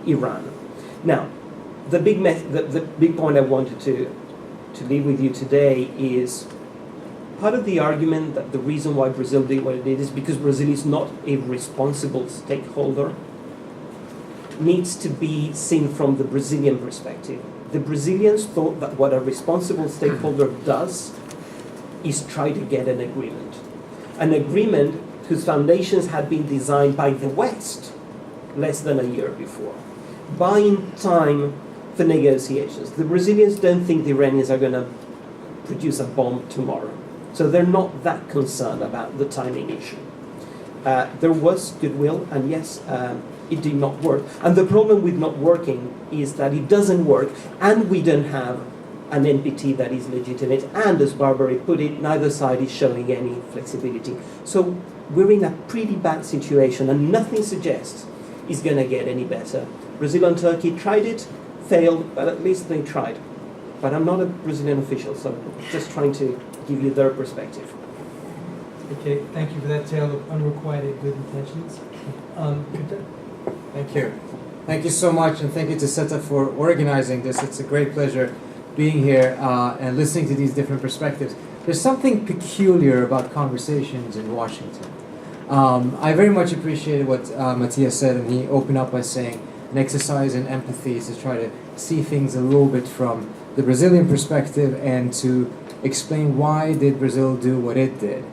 Iran. Now, the big point I wanted to leave with you today is part of the argument that the reason why Brazil did what it did is because Brazil is not a responsible stakeholder needs to be seen from the Brazilian perspective. The Brazilians thought that what a responsible stakeholder does is try to get an agreement. An agreement whose foundations had been designed by the West less than a year before, buying time for negotiations. The Brazilians don't think the Iranians are going to produce a bomb tomorrow, so they're not that concerned about the timing issue. There was goodwill, and yes, it did not work. And the problem with not working is that it doesn't work, and we don't have an NPT that is legitimate, and as Barbary put it, neither side is showing any flexibility. So we're in a pretty bad situation, and nothing suggests it's going to get any better. Brazil and Turkey tried it, failed, but at least they tried. But I'm not a Brazilian official, so I'm just trying to give you their perspective. Okay, thank you for that tale of unrequited good intentions. Thank you. Thank you so much, and thank you to SETA for organizing this. It's a great pleasure being here and listening to these different perspectives. There's something peculiar about conversations in Washington. I very much appreciated what Matias said, and he opened up by saying an exercise in empathy is to try to see things a little bit from the Brazilian perspective and to explain why did Brazil do what it did.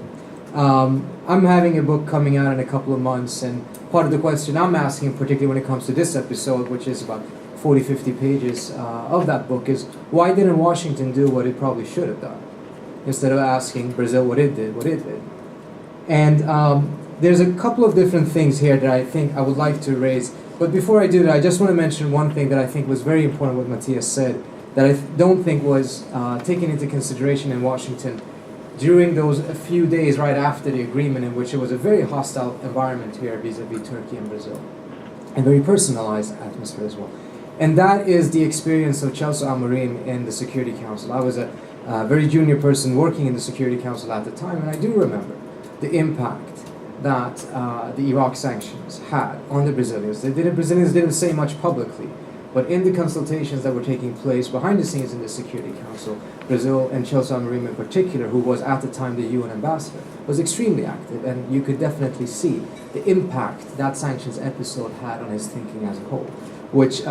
I'm having a book coming out in a couple of months, and part of the question I'm asking, particularly when it comes to this episode, which is about 40, 50 pages of that book, is why didn't Washington do what it probably should have done, instead of asking Brazil what it did. And there's a couple of different things here that I think I would like to raise. But before I do that, I just want to mention one thing that I think was very important what Matias said, that I don't think was taken into consideration in Washington during those few days right after the agreement, in which it was a very hostile environment here vis-a-vis Turkey and Brazil, and very personalized atmosphere as well. And that is the experience of Chelsea Amorim in the Security Council. I was a very junior person working in the Security Council at the time, and I do remember the impact that the Iraq sanctions had on the Brazilians. Brazilians didn't say much publicly, but in the consultations that were taking place behind the scenes in the Security Council, Brazil and Chelsea Amorim in particular, who was at the time the UN ambassador, was extremely active, and you could definitely see the impact that sanctions episode had on his thinking as a whole, which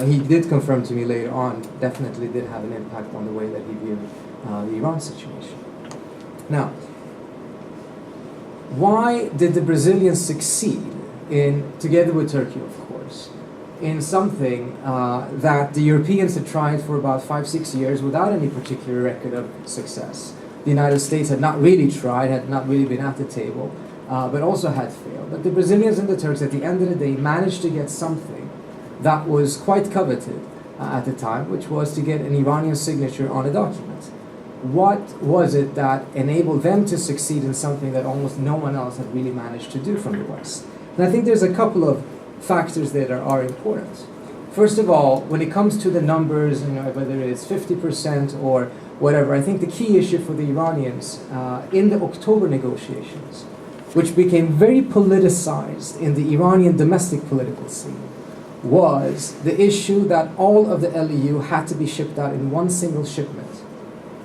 he did confirm to me later on, definitely did have an impact on the way that he viewed the Iran situation. Now, why did the Brazilians succeed in, together with Turkey of course, in something that the Europeans had tried for about 5-6 years without any particular record of success? The United States had not really tried, had not really been at the table, but also had failed. But the Brazilians and the Turks at the end of the day managed to get something that was quite coveted at the time, which was to get an Iranian signature on a document. What was it that enabled them to succeed in something that almost no one else had really managed to do from the West? And I think there's a couple of factors that are important. First of all, when it comes to the numbers, whether it's 50% or whatever, I think the key issue for the Iranians in the October negotiations, which became very politicized in the Iranian domestic political scene, was the issue that all of the LEU had to be shipped out in one single shipment.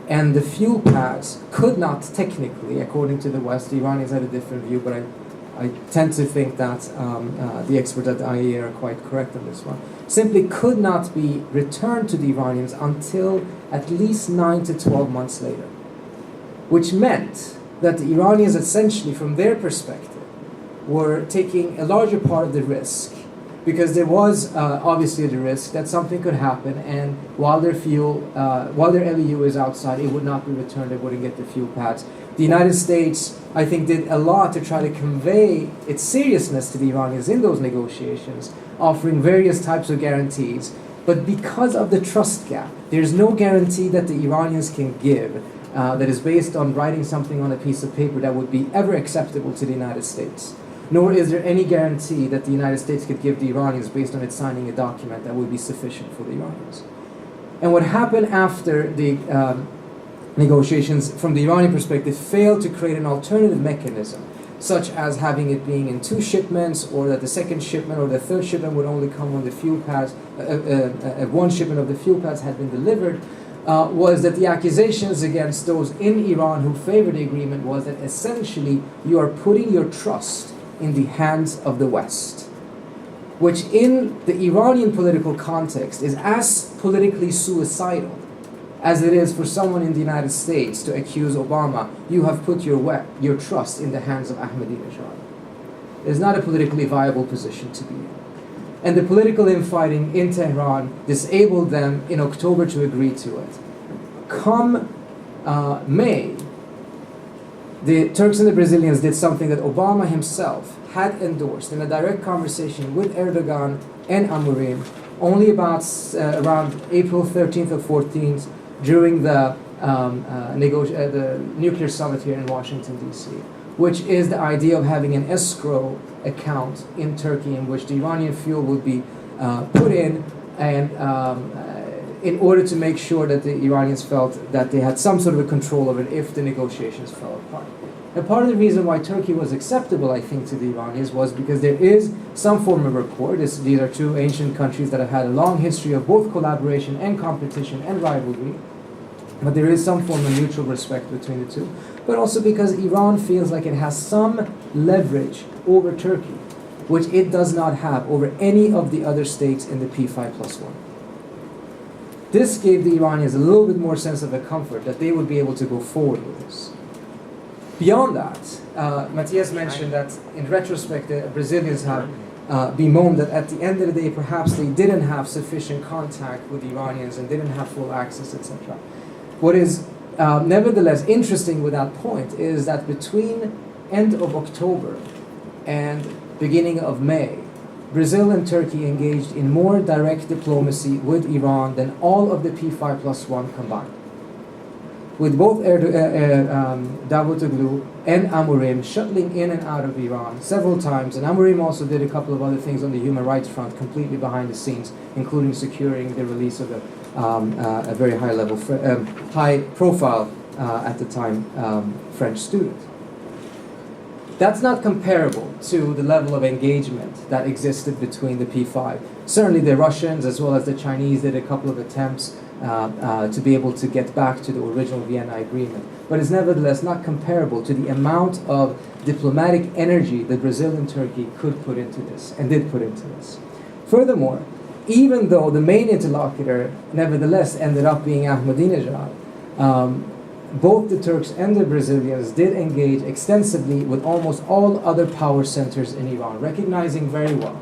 And the fuel pads could not technically, according to the West, the Iranians had a different view, but I tend to think that the experts at the IAEA are quite correct on this one, simply could not be returned to the Iranians until at least 9 to 12 months later. Which meant that the Iranians essentially, from their perspective, were taking a larger part of the risk, because there was obviously the risk that something could happen, and while their LEU is outside, it would not be returned, they wouldn't get the fuel pads. The United States, I think, did a lot to try to convey its seriousness to the Iranians in those negotiations, offering various types of guarantees. But because of the trust gap, there's no guarantee that the Iranians can give that is based on writing something on a piece of paper that would be ever acceptable to the United States. Nor is there any guarantee that the United States could give the Iranians based on it signing a document that would be sufficient for the Iranians. And what happened after the negotiations, from the Iranian perspective, failed to create an alternative mechanism such as having it being in 2 shipments, or that the second shipment or the third shipment would only come when the fuel pads, one shipment of the fuel pads had been delivered, was that the accusations against those in Iran who favored the agreement was that essentially you are putting your trust in the hands of the West, which in the Iranian political context is as politically suicidal as it is for someone in the United States to accuse Obama, you have put your trust in the hands of Ahmadinejad. It is not a politically viable position to be in. And the political infighting in Tehran disabled them in October to agree to it. Come May, the Turks and the Brazilians did something that Obama himself had endorsed in a direct conversation with Erdogan and Amorim only about around April 13th or 14th during the nuclear summit here in Washington, D.C., which is the idea of having an escrow account in Turkey in which the Iranian fuel would be put in, and in order to make sure that the Iranians felt that they had some sort of a control over it if the negotiations fell apart. And part of the reason why Turkey was acceptable, I think, to the Iranians was because there is some form of rapport. These are 2 ancient countries that have had a long history of both collaboration and competition and rivalry. But there is some form of mutual respect between the 2. But also because Iran feels like it has some leverage over Turkey, which it does not have over any of the other states in the P5+1. This gave the Iranians a little bit more sense of a comfort that they would be able to go forward with this. Beyond that, Matias mentioned that in retrospect, the Brazilians have bemoaned that at the end of the day, perhaps they didn't have sufficient contact with the Iranians and didn't have full access, etc. What is nevertheless interesting with that point is that between end of October and beginning of May, Brazil and Turkey engaged in more direct diplomacy with Iran than all of the P5+1 combined, with both Davutoglu and Amorim shuttling in and out of Iran several times. And Amorim also did a couple of other things on the human rights front, completely behind the scenes, including securing the release of a very high-level, high-profile, at the time, French student. That's not comparable to the level of engagement that existed between the P5. Certainly the Russians as well as the Chinese did a couple of attempts to be able to get back to the original Vienna Agreement. But it's nevertheless not comparable to the amount of diplomatic energy that Brazil and Turkey could put into this, and did put into this. Furthermore, even though the main interlocutor nevertheless ended up being Ahmadinejad, both the Turks and the Brazilians did engage extensively with almost all other power centers in Iran, recognizing very well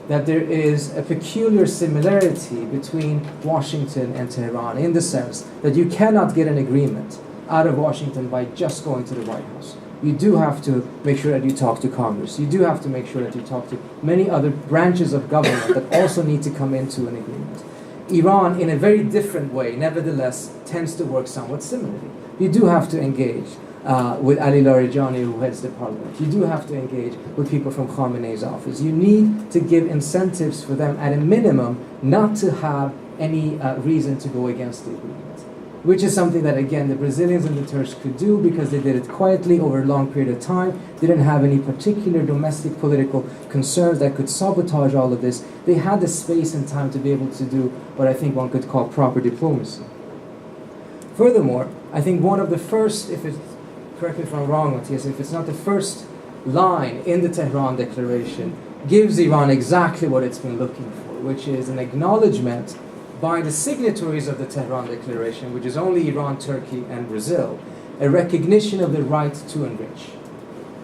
that there is a peculiar similarity between Washington and Tehran in the sense that you cannot get an agreement out of Washington by just going to the White House. You do have to make sure that you talk to Congress. You do have to make sure that you talk to many other branches of government that also need to come into an agreement. Iran, in a very different way, nevertheless, tends to work somewhat similarly. You do have to engage with Ali Larijani, who heads the parliament. You do have to engage with people from Khamenei's office. You need to give incentives for them, at a minimum, not to have any reason to go against the agreement, which is something that, again, the Brazilians and the Turks could do because they did it quietly over a long period of time. They didn't have any particular domestic political concerns that could sabotage all of this. They had the space and time to be able to do what I think one could call proper diplomacy. Furthermore, I think one of the first, correct me if I'm wrong, Matias, if it's not the first line in the Tehran Declaration, gives Iran exactly what it's been looking for, which is an acknowledgement by the signatories of the Tehran Declaration, which is only Iran, Turkey, and Brazil, a recognition of the right to enrich.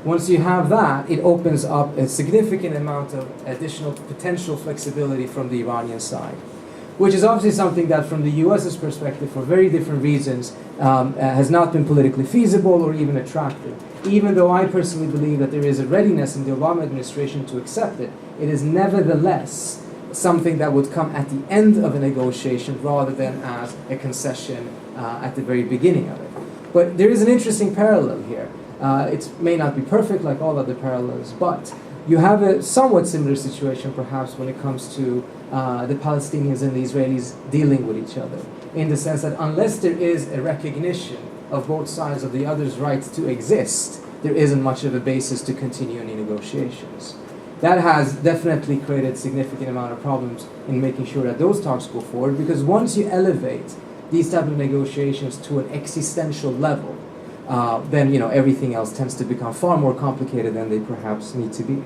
Once you have that, it opens up a significant amount of additional potential flexibility from the Iranian side, which is obviously something that from the US's perspective, for very different reasons, has not been politically feasible or even attractive. Even though I personally believe that there is a readiness in the Obama administration to accept it, it is nevertheless something that would come at the end of a negotiation rather than as a concession at the very beginning of it. But there is an interesting parallel here. It may not be perfect like all other parallels, but you have a somewhat similar situation perhaps when it comes to the Palestinians and the Israelis dealing with each other, in the sense that unless there is a recognition of both sides of the other's right to exist, there isn't much of a basis to continue any negotiations. That has definitely created significant amount of problems in making sure that those talks go forward, because once you elevate these type of negotiations to an existential level, then everything else tends to become far more complicated than they perhaps need to be.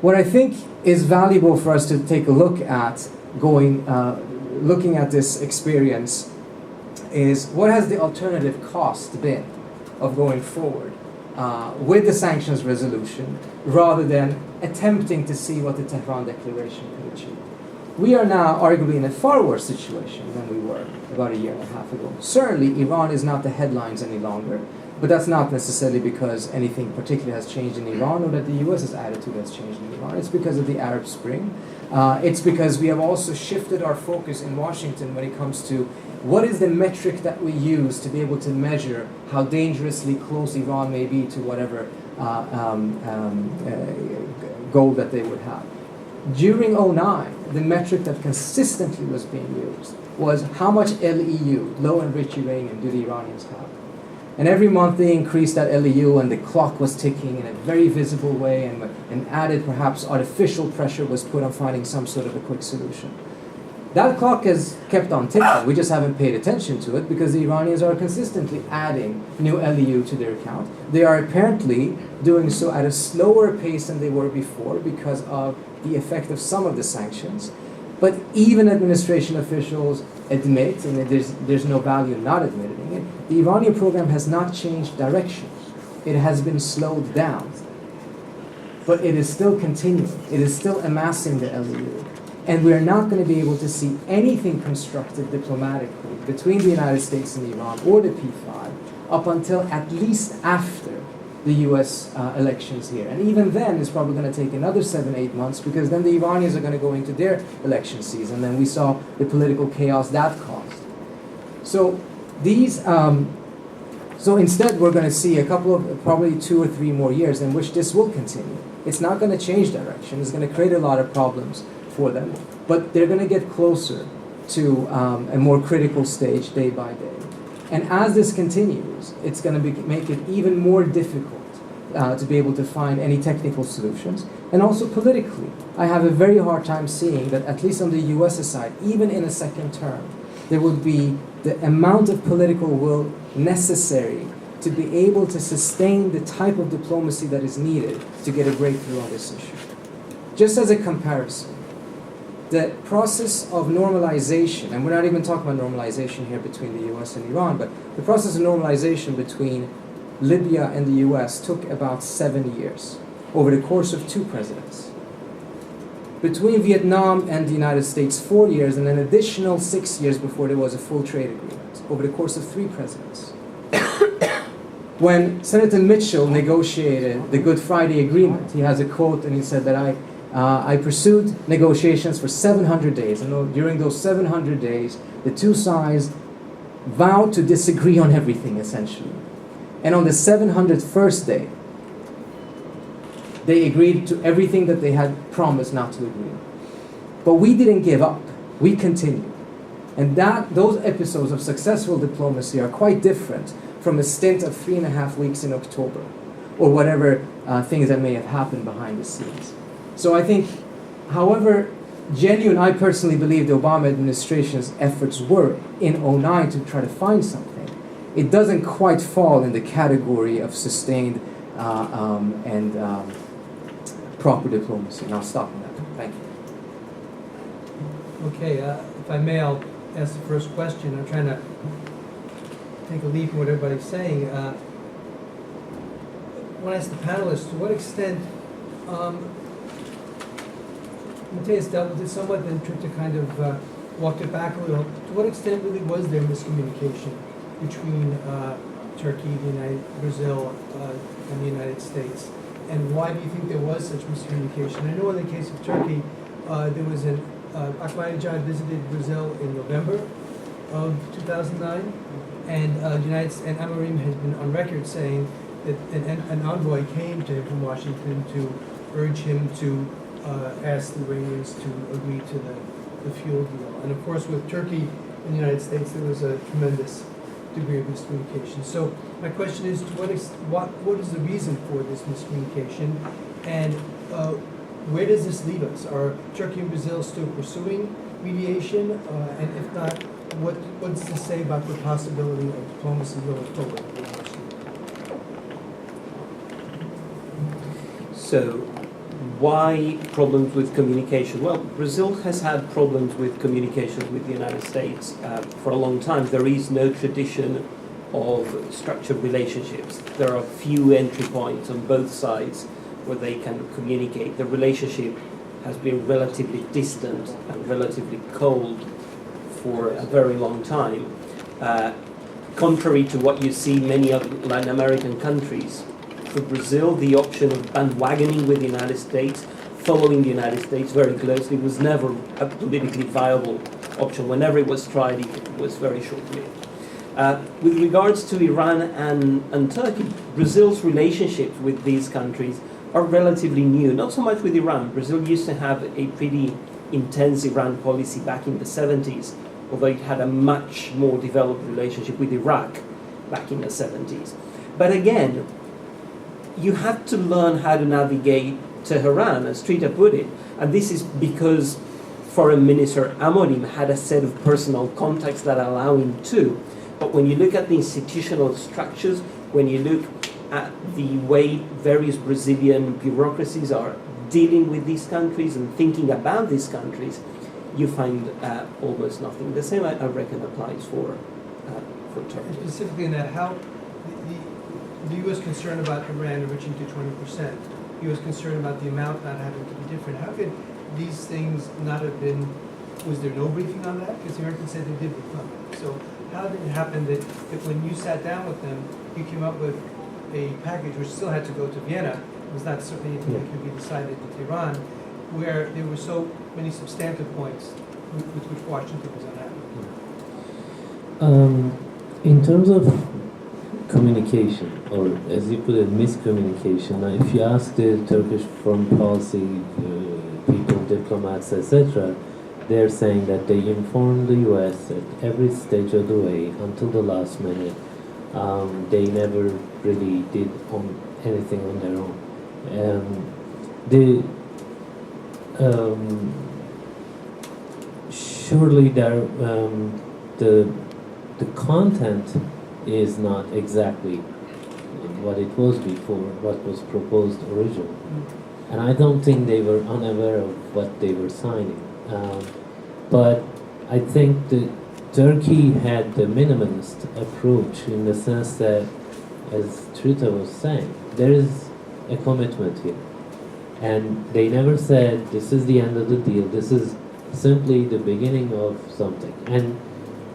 What I think is valuable for us to take a look at looking at this experience is what has the alternative cost been of going forward with the sanctions resolution rather than attempting to see what the Tehran Declaration could achieve. We are now arguably in a far worse situation than we were about a year and a half ago. Certainly, Iran is not the headlines any longer, but that's not necessarily because anything particular has changed in Iran or that the US's attitude has changed in Iran. It's because of the Arab Spring. It's because we have also shifted our focus in Washington when it comes to what is the metric that we use to be able to measure how dangerously close Iran may be to whatever goal that they would have. During 2009, the metric that consistently was being used was how much LEU, low enriched uranium, do the Iranians have? And every month they increased that LEU, and the clock was ticking in a very visible way, and added perhaps artificial pressure was put on finding some sort of a quick solution. That clock has kept on ticking. We just haven't paid attention to it because the Iranians are consistently adding new LEU to their account. They are apparently doing so at a slower pace than they were before because of the effect of some of the sanctions. But even administration officials admit, and there's no value in not admitting it, the Iranian program has not changed direction. It has been slowed down. But it is still continuing. It is still amassing the LEU. And we are not going to be able to see anything constructive diplomatically between the United States and Iran or the P5 up until at least after the US elections here. And even then, it's probably going to take another 7-8 months because then the Iranians are going to go into their election season. And we saw the political chaos that caused. So so instead, we're going to see a couple of, probably 2 or 3 more years in which this will continue. It's not going to change direction. It's going to create a lot of problems for them, but they're going to get closer to a more critical stage day by day. And as this continues, it's going to make it even more difficult to be able to find any technical solutions. And also politically, I have a very hard time seeing that, at least on the US side, even in a second term, there would be the amount of political will necessary to be able to sustain the type of diplomacy that is needed to get a breakthrough on this issue. Just as a comparison, the process of normalization, and we're not even talking about normalization here between the US and Iran, but the process of normalization between Libya and the US took about 7 years over the course of 2 presidents. Between Vietnam and the United States, 4 years, and an additional 6 years before there was a full trade agreement over the course of 3 presidents. When Senator Mitchell negotiated the Good Friday Agreement, he has a quote, and he said that I pursued negotiations for 700 days, and during those 700 days, the 2 sides vowed to disagree on everything, essentially. And on the 701st day, they agreed to everything that they had promised not to agree on. But we didn't give up. We continued. And those episodes of successful diplomacy are quite different from a stint of 3.5 weeks in October, or whatever things that may have happened behind the scenes. So I think, however genuine I personally believe the Obama administration's efforts were in 2009 to try to find something, it doesn't quite fall in the category of sustained and proper diplomacy. And I'll stop on that. Thank you. Okay, if I may, I'll ask the first question. I'm trying to take a lead from what everybody's saying. I want to ask the panelists, to what extent Matias dealt with it somewhat, then Trita kind of walked it back a little. To what extent really was there miscommunication between Turkey, Brazil, and the United States? And why do you think there was such miscommunication? I know in the case of Turkey, there was Ahmadinejad visited Brazil in November of 2009, and Amarim has been on record saying that an envoy came to him from Washington to urge him to ask the Iranians to agree to the fuel deal. And of course, with Turkey and the United States, there was a tremendous degree of miscommunication. So my question is, what is the reason for this miscommunication, and where does this leave us? Are Turkey and Brazil still pursuing mediation? And if not, what does this say about the possibility of diplomacy going forward? So, why problems with communication? Well, Brazil has had problems with communication with the United States for a long time. There is no tradition of structured relationships. There are few entry points on both sides where they can communicate. The relationship has been relatively distant and relatively cold for a very long time. Contrary to what you see in many other Latin American countries, for Brazil, the option of bandwagoning with the United States, following the United States very closely, was never a politically viable option. Whenever it was tried, it was very short-lived. With regards to Iran and Turkey, Brazil's relationships with these countries are relatively new. Not so much with Iran. Brazil used to have a pretty intense Iran policy back in the 70s, although it had a much more developed relationship with Iraq back in the 70s. But again, you have to learn how to navigate Tehran, as Trita put it. And this is because Foreign Minister Amorim had a set of personal contacts that allow him to. But when you look at the institutional structures, when you look at the way various Brazilian bureaucracies are dealing with these countries and thinking about these countries, you find almost nothing. The same, I reckon, applies for Turkey. And specifically in that, how the U.S. concerned about Iran enriching to 20%, the U.S. concerned about the amount not having to be different. How could these things not have been, was there no briefing on that? Because the Americans said they did brief on that. So how did it happen that when you sat down with them, you came up with a package which still had to go to Vienna, it was not certainly anything that could be decided with Tehran, where there were so many substantive points with which Washington was unhappy? In terms of communication, or as you put it, miscommunication, now if you ask the Turkish foreign policy people, diplomats, etc., they're saying that they informed the U.S. at every stage of the way until the last minute. They never really did anything on their own. Surely the content is not exactly what it was before, what was proposed originally. And I don't think they were unaware of what they were signing. But I think that Turkey had the minimalist approach in the sense that, as Trita was saying, there is a commitment here. And they never said, this is the end of the deal, this is simply the beginning of something. And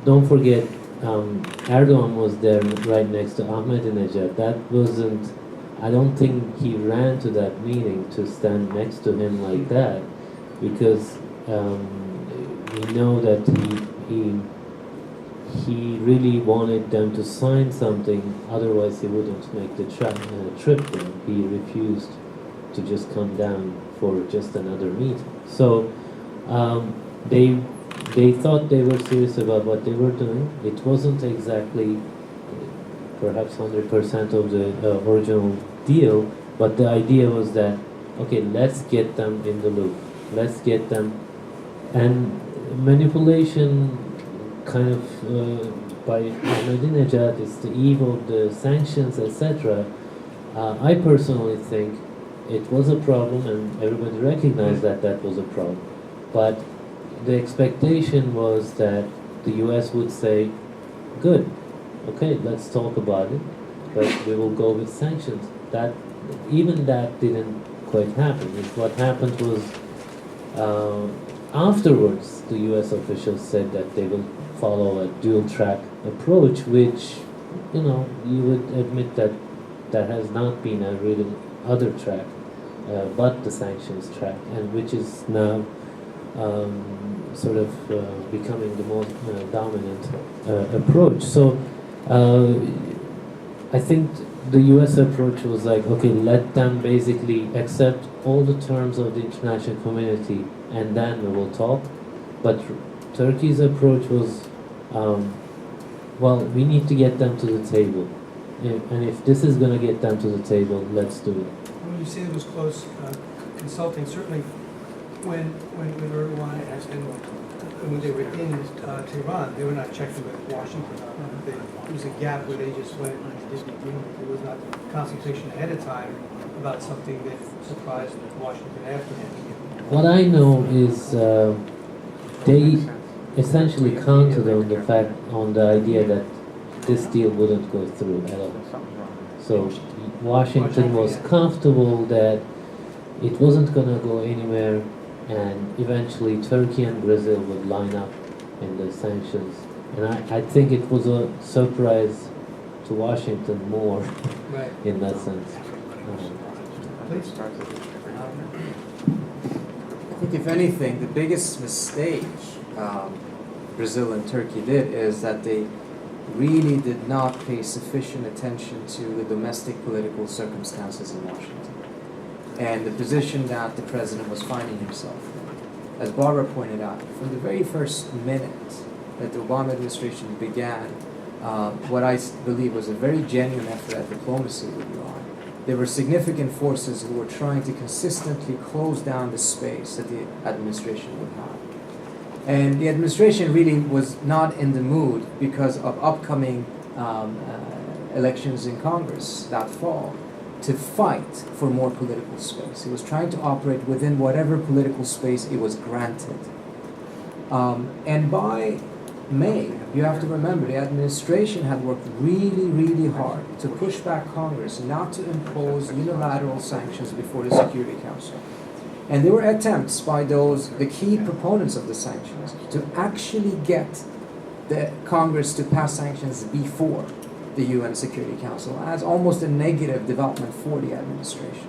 don't forget, Erdogan was there right next to Ahmadinejad. That wasn't, I don't think he ran to that meeting to stand next to him like that, because we know that he really wanted them to sign something, otherwise he wouldn't make the trip there. He refused to just come down for just another meeting. So they thought they were serious about what they were doing. It wasn't exactly perhaps 100% of the original deal, but the idea was that, okay, let's get them in the loop. Let's get them, and manipulation kind of by Ahmadinejad, it's the eve of the sanctions, etc. I personally think it was a problem, and everybody recognized that that was a problem. But the expectation was that the U.S. would say, good, okay, let's talk about it, but we will go with sanctions. That even that didn't quite happen. What happened was afterwards the U.S. officials said that they will follow a dual-track approach, which, you know, you would admit that there has not been a really other track but the sanctions track, and which is now sort of becoming the most dominant approach. So I think the U.S. approach was like, okay, let them basically accept all the terms of the international community and then we will talk. But Turkey's approach was, well, we need to get them to the table. And if this is going to get them to the table, let's do it. When you say it was close consulting, certainly when Erdogan and when they were in Tehran, they were not checking with Washington. There was a gap where they just went and didn't agree. There was not consultation ahead of time about something that surprised Washington afterwards. What I know is they essentially counted on the idea that this deal wouldn't go through at all. So Washington was comfortable that it wasn't going to go anywhere, and eventually Turkey and Brazil would line up in the sanctions. And I think it was a surprise to Washington more Right. in that sense. Please. I think if anything, the biggest mistake Brazil and Turkey did is that they really did not pay sufficient attention to the domestic political circumstances in Washington and the position that the president was finding himself in. As Barbara pointed out, from the very first minute that the Obama administration began what I believe was a very genuine effort at diplomacy with Iran, there were significant forces who were trying to consistently close down the space that the administration would have. And the administration really was not in the mood because of upcoming elections in Congress that fall to fight for more political space. It was trying to operate within whatever political space it was granted. And by May, you have to remember, the administration had worked really, really hard to push back Congress not to impose unilateral sanctions before the Security Council. And there were attempts by the key proponents of the sanctions to actually get the Congress to pass sanctions before the UN Security Council as almost a negative development for the administration.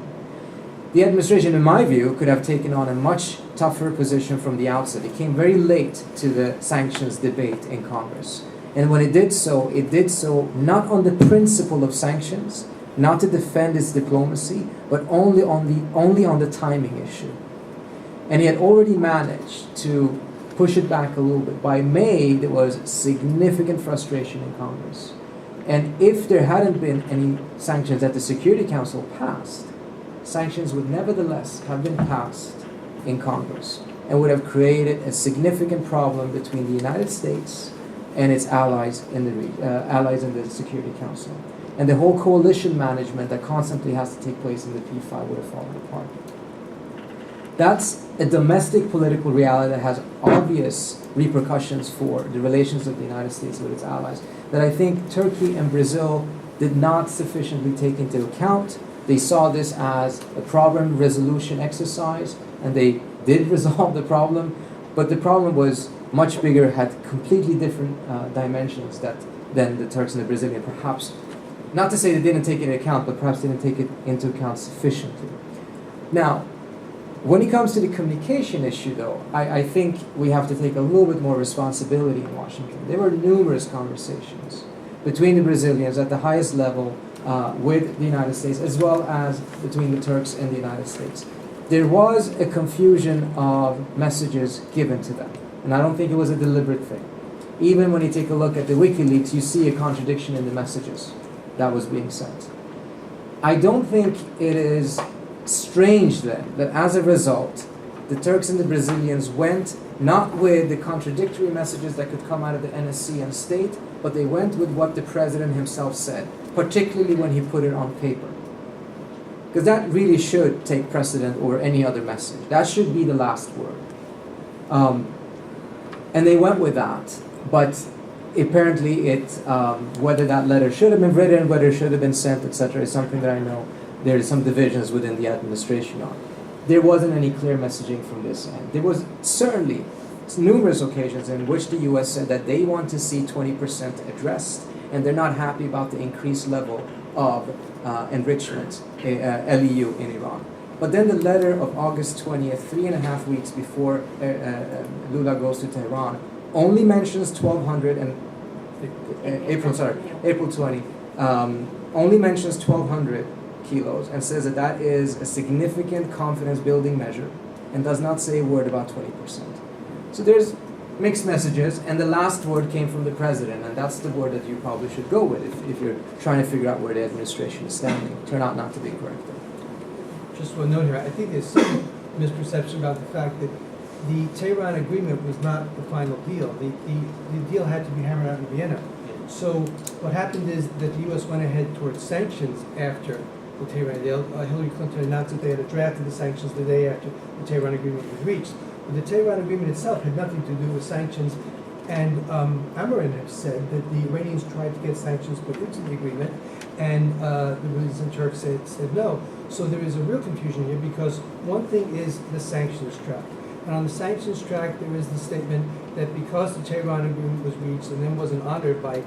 The administration, in my view, could have taken on a much tougher position from the outset. It came very late to the sanctions debate in Congress. And when it did so not on the principle of sanctions, not to defend its diplomacy, but only on the timing issue. And he had already managed to push it back a little bit. By May, there was significant frustration in Congress. And if there hadn't been any sanctions that the Security Council passed, sanctions would nevertheless have been passed in Congress and would have created a significant problem between the United States and its allies in the Security Council. And the whole coalition management that constantly has to take place in the P5 would have fallen apart. That's a domestic political reality that has obvious repercussions for the relations of the United States with its allies that I think Turkey and Brazil did not sufficiently take into account. They saw this as a problem resolution exercise, and they did resolve the problem, but the problem was much bigger, had completely different dimensions than the Turks and the Brazilians, perhaps. Not to say they didn't take it into account, but perhaps didn't take it into account sufficiently. Now, when it comes to the communication issue, though, I think we have to take a little bit more responsibility in Washington. There were numerous conversations between the Brazilians at the highest level with the United States, as well as between the Turks and the United States. There was a confusion of messages given to them, and I don't think it was a deliberate thing. Even when you take a look at the WikiLeaks, you see a contradiction in the messages that was being sent. I don't think it is strange then that as a result, the Turks and the Brazilians went not with the contradictory messages that could come out of the NSC and state, but they went with what the president himself said, particularly when he put it on paper. Because that really should take precedent over any other message. That should be the last word. And they went with that, but apparently whether that letter should have been written, whether it should have been sent, etc., is something that I know there are some divisions within the administration on. There wasn't any clear messaging from this end. There was certainly numerous occasions in which the U.S. said that they want to see 20% addressed, and they're not happy about the increased level of enrichment, LEU, in Iran. But then the letter of August 20th, 3.5 weeks before Lula goes to Tehran, only mentions 1,200, and April 20, only mentions 1,200 kilos and says that is a significant confidence building measure and does not say a word about 20%. So there's mixed messages, and the last word came from the president, and that's the word that you probably should go with if you're trying to figure out where the administration is standing. Turned out not to be correct. Just one note here, I think there's some misperception about the fact that the Tehran agreement was not the final deal. The deal had to be hammered out in Vienna. So what happened is that the U.S. went ahead towards sanctions after the Tehran deal. Hillary Clinton announced that they had drafted the sanctions the day after the Tehran agreement was reached. But the Tehran agreement itself had nothing to do with sanctions. And Amarin has said that the Iranians tried to get sanctions put into the agreement, and the Iranians and Turks said no. So there is a real confusion here, because one thing is the sanctions track. And on the sanctions track, there is the statement that because the Tehran agreement was reached and then wasn't honored by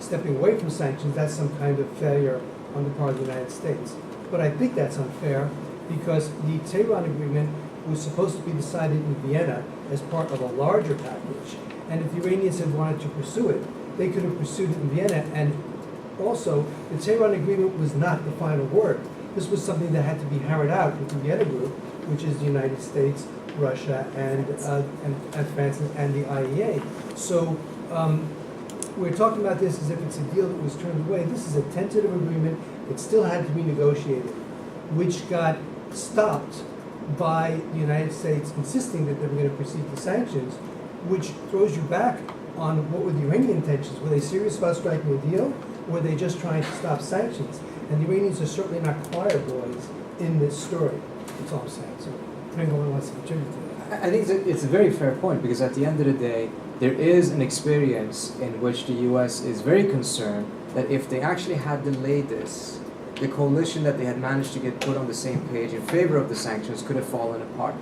stepping away from sanctions, that's some kind of failure on the part of the United States. But I think that's unfair, because the Tehran agreement was supposed to be decided in Vienna as part of a larger package. And if the Iranians had wanted to pursue it, they could have pursued it in Vienna. And also, the Tehran agreement was not the final word. This was something that had to be hammered out with the Vienna group, which is the United States, Russia, and France, and the IEA. So we're talking about this as if it's a deal that was turned away. This is a tentative agreement that still had to be negotiated, which got stopped by the United States insisting that they were going to proceed to sanctions, which throws you back on what were the Iranian intentions. Were they serious about striking a deal, or were they just trying to stop sanctions? And the Iranians are certainly not choir boys in this story. That's all I'm saying. So if anyone wants to contribute to that. I think it's a very fair point, because at the end of the day, there is an experience in which the U.S. is very concerned that if they actually had delayed this, the coalition that they had managed to get put on the same page in favor of the sanctions could have fallen apart.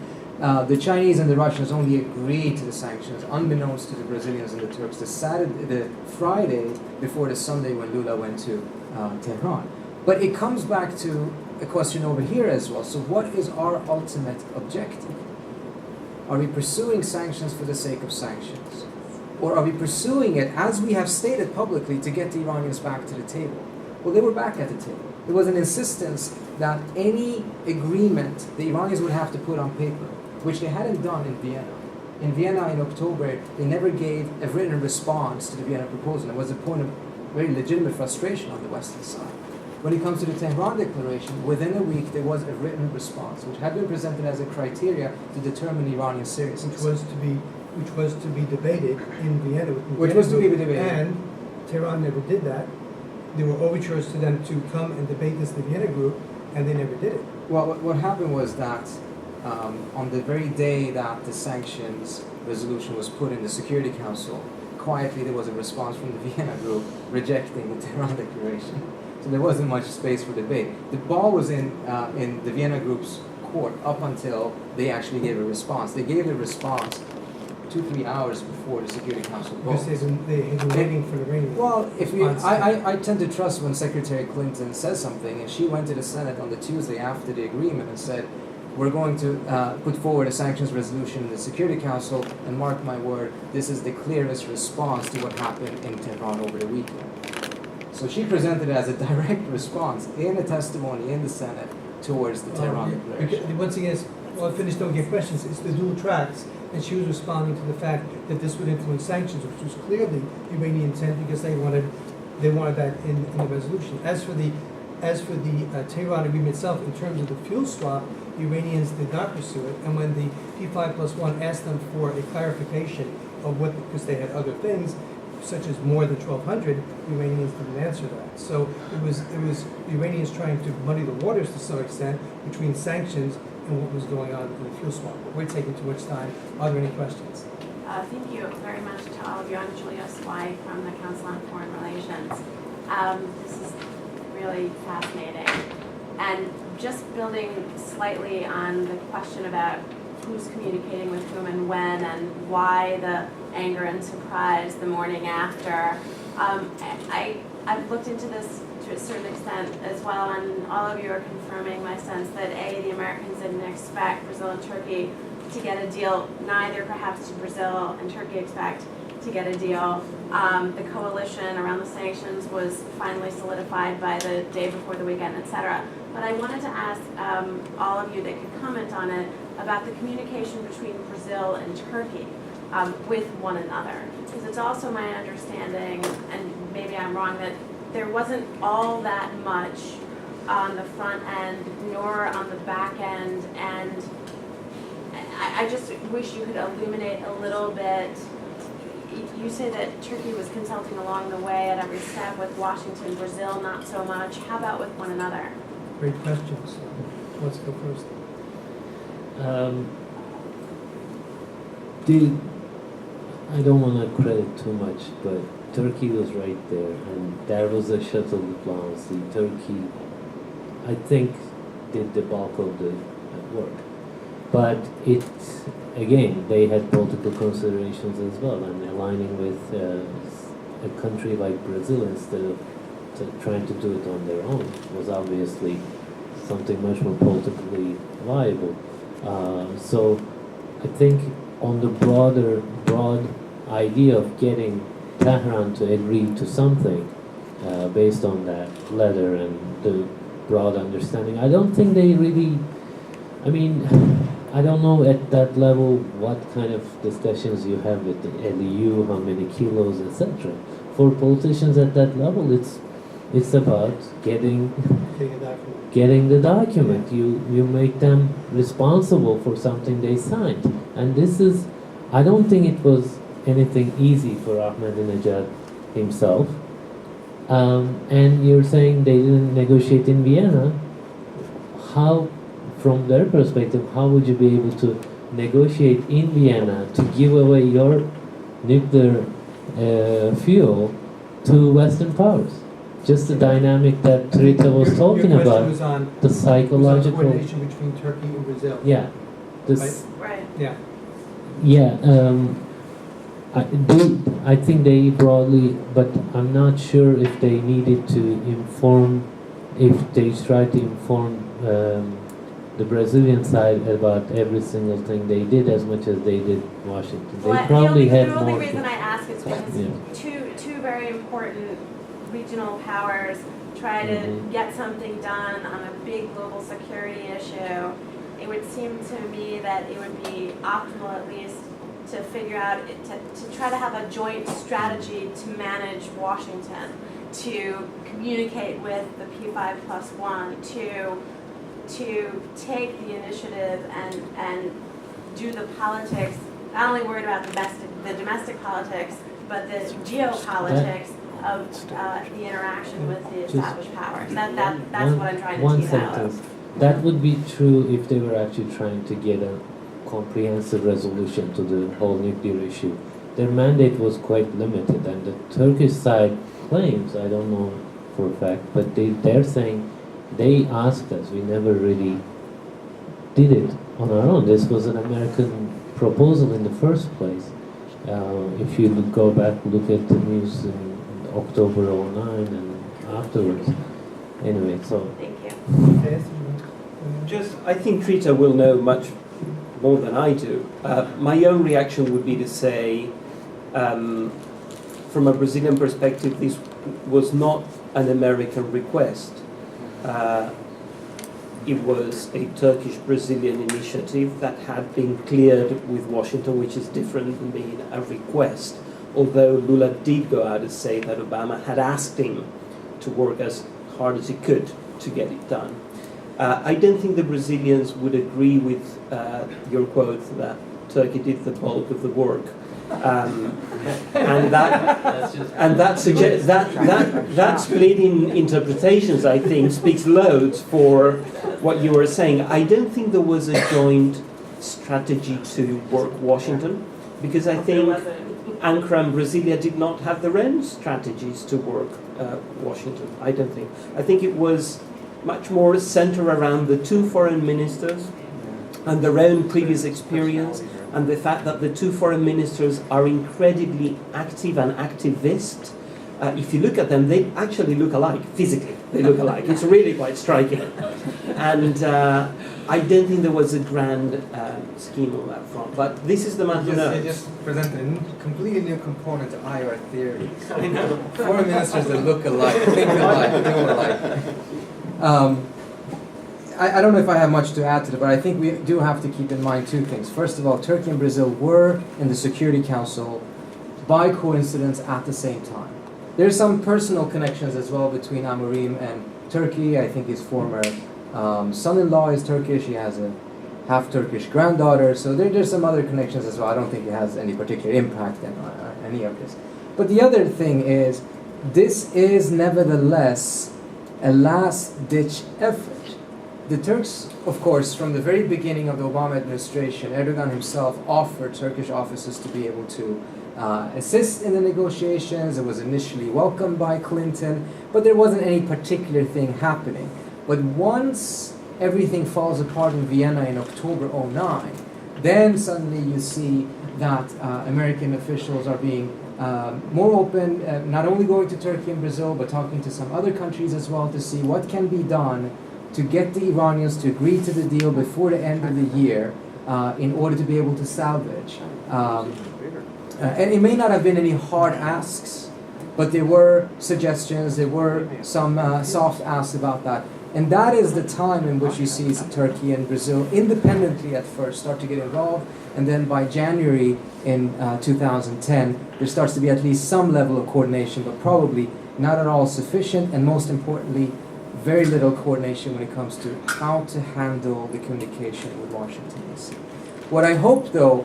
The Chinese and the Russians only agreed to the sanctions, unbeknownst to the Brazilians and the Turks, the Friday before the Sunday when Lula went to Tehran. But it comes back to a question over here as well. So what is our ultimate objective? Are we pursuing sanctions for the sake of sanctions? Or are we pursuing it, as we have stated publicly, to get the Iranians back to the table? Well, they were back at the table. There was an insistence that any agreement the Iranians would have to put on paper, which they hadn't done in Vienna. In Vienna in October, they never gave a written response to the Vienna proposal. It was a point of very legitimate frustration on the Western side. When it comes to the Tehran declaration, within a week there was a written response, which had been presented as a criteria to determine Iranian seriousness. Which was to be debated in Vienna. Which was to be debated. And Tehran never did that. There were overtures to them to come and debate this in the Vienna group, and they never did it. Well, what happened was that on the very day that the sanctions resolution was put in the Security Council, quietly there was a response from the Vienna group rejecting the Tehran declaration. So there wasn't much space for debate. The ball was in the Vienna group's court up until they actually gave a response. They gave a response 2-3 hours before the Security Council voted. Because they had been waiting for the Iranians. Well, I tend to trust when Secretary Clinton says something, and she went to the Senate on the Tuesday after the agreement and said, we're going to put forward a sanctions resolution in the Security Council, and mark my word, this is the clearest response to what happened in Tehran over the weekend. So she presented it as a direct response in a testimony in the Senate towards the Tehran declaration. Once again, finish, don't get questions. It's the dual tracks, and she was responding to the fact that this would influence sanctions, which was clearly the Iranian intent, because they wanted that in the resolution. As for the Tehran agreement itself, in terms of the fuel swap, the Iranians did not pursue it, and when the P5+1 asked them for a clarification of what, because they had other things, such as more than 1,200, the Iranians didn't answer that. So it was the Iranians trying to muddy the waters to some extent between sanctions and what was going on in the fuel swap. But we're taking too much time. Are there any questions? Thank you very much to all of you. I'm Julia Swy from the Council on Foreign Relations. This is really fascinating. And just building slightly on the question about who's communicating with whom and when, and why the anger and surprise the morning after. I've looked into this to a certain extent as well, and all of you are confirming my sense that the Americans didn't expect Brazil and Turkey to get a deal. Neither perhaps did Brazil and Turkey expect to get a deal. The coalition around the sanctions was finally solidified by the day before the weekend, etc. But I wanted to ask all of you that could comment on it about the communication between Brazil and Turkey. with one another. Because it's also my understanding, and maybe I'm wrong, that there wasn't all that much on the front end nor on the back end, and I just wish you could illuminate a little bit. You say that Turkey was consulting along the way at every step with Washington, Brazil not so much. How about with one another? Great questions. Let's go first. I don't want to credit too much, but Turkey was right there, and there was a shuttle diplomacy. Turkey, I think, did the bulk of the work. But it, again, they had political considerations as well, and aligning with a country like Brazil instead of trying to do it on their own was obviously something much more politically viable. So I think on the broad idea of getting Tehran to agree to something based on that letter and the broad understanding, I don't think they really, I mean, I don't know at that level what kind of discussions you have with the LEU, how many kilos, etc. For politicians at that level, it's about getting the document. You make them responsible for something they signed. And this is, I don't think it was anything easy for Ahmadinejad himself. And you're saying they didn't negotiate in Vienna. How, from their perspective, how would you be able to negotiate in Vienna to give away your nuclear fuel to Western powers? Just the dynamic that Trita was talking about, was on, the psychological. was on coordination between Turkey and Brazil. Yeah, this. Right. Yeah. Yeah, I think they broadly, but I'm not sure if they needed to inform, if they tried to inform the Brazilian side about every single thing they did as much as they did Washington. They probably had more. The only reason I ask is because two very important regional powers try to get something done on a big global security issue. It would seem to me that it would be optimal at least to figure out, to try to have a joint strategy to manage Washington, to communicate with the P5+1, to take the initiative and do the politics, not only worried about the domestic politics, but the geopolitics of the interaction with the established powers. That's what I'm trying to tease out. That would be true if they were actually trying to get a comprehensive resolution to the whole nuclear issue. Their mandate was quite limited, and the Turkish side claims, I don't know for a fact, but they're saying they asked us, we never really did it on our own. This was an American proposal in the first place. If you go back, look at the news in October 09 and afterwards. Anyway, so. Thank you. Just, I think Trita will know much more than I do. My own reaction would be to say, from a Brazilian perspective, this was not an American request. It was a Turkish-Brazilian initiative that had been cleared with Washington, which is different than being a request. Although Lula did go out and say that Obama had asked him to work as hard as he could to get it done. I don't think the Brazilians would agree with your quote that Turkey did the bulk of the work, and that suggests that split in interpretations, I think, speaks loads for what you were saying. I don't think there was a joint strategy to work Washington, because I think Ankara and Brasilia did not have their own strategies to work Washington. I don't think. I think it was much more centered around the two foreign ministers and their own previous experience, and the fact that the two foreign ministers are incredibly active and activist. If you look at them, they actually look alike, physically. They look alike. It's really quite striking. And I don't think there was a grand scheme on that front. But this is the man who knows. They just present a completely new component to IR theory. Foreign ministers that look alike, think alike, do alike. I don't know if I have much to add to it, but I think we do have to keep in mind two things. First of all, Turkey and Brazil were in the Security Council by coincidence at the same time. There's some personal connections as well between Amorim and Turkey. I think his former son-in-law is Turkish. He has a half-Turkish granddaughter. So there's some other connections as well. I don't think it has any particular impact on any of this. But the other thing is, this is nevertheless a last-ditch effort. The Turks, of course, from the very beginning of the Obama administration, Erdogan himself offered Turkish officers to be able to assist in the negotiations. It was initially welcomed by Clinton, but there wasn't any particular thing happening. But once everything falls apart in Vienna in October '09, then suddenly you see that American officials are being more open, not only going to Turkey and Brazil, but talking to some other countries as well to see what can be done to get the Iranians to agree to the deal before the end of the year in order to be able to salvage. And it may not have been any hard asks, but there were suggestions, there were some soft asks about that. And that is the time in which you see Turkey and Brazil independently at first start to get involved, and then by January in 2010, there starts to be at least some level of coordination, but probably not at all sufficient, and most importantly, very little coordination when it comes to how to handle the communication with Washington, D.C. What I hope, though,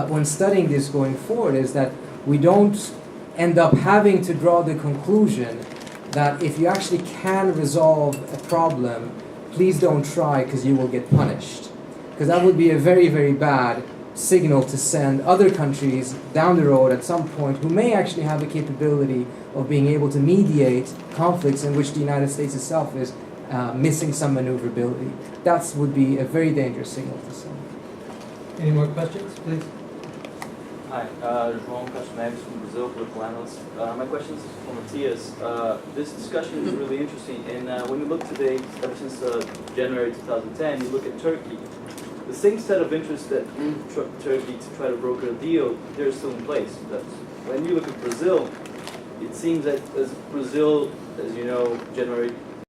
when studying this going forward is that we don't end up having to draw the conclusion that if you actually can resolve a problem, please don't try because you will get punished. Because that would be a very, very bad signal to send other countries down the road at some point who may actually have the capability of being able to mediate conflicts in which the United States itself is missing some maneuverability. That would be a very dangerous signal to send. Any more questions, please? Hi, João Castanegos from Brazil, political analyst. My question is for Matias. This discussion is really interesting, and when you look today, ever since January 2010, you look at Turkey. The same set of interests that moved Turkey to try to broker a deal, they're still in place. When you look at Brazil, it seems that as Brazil, as you know, January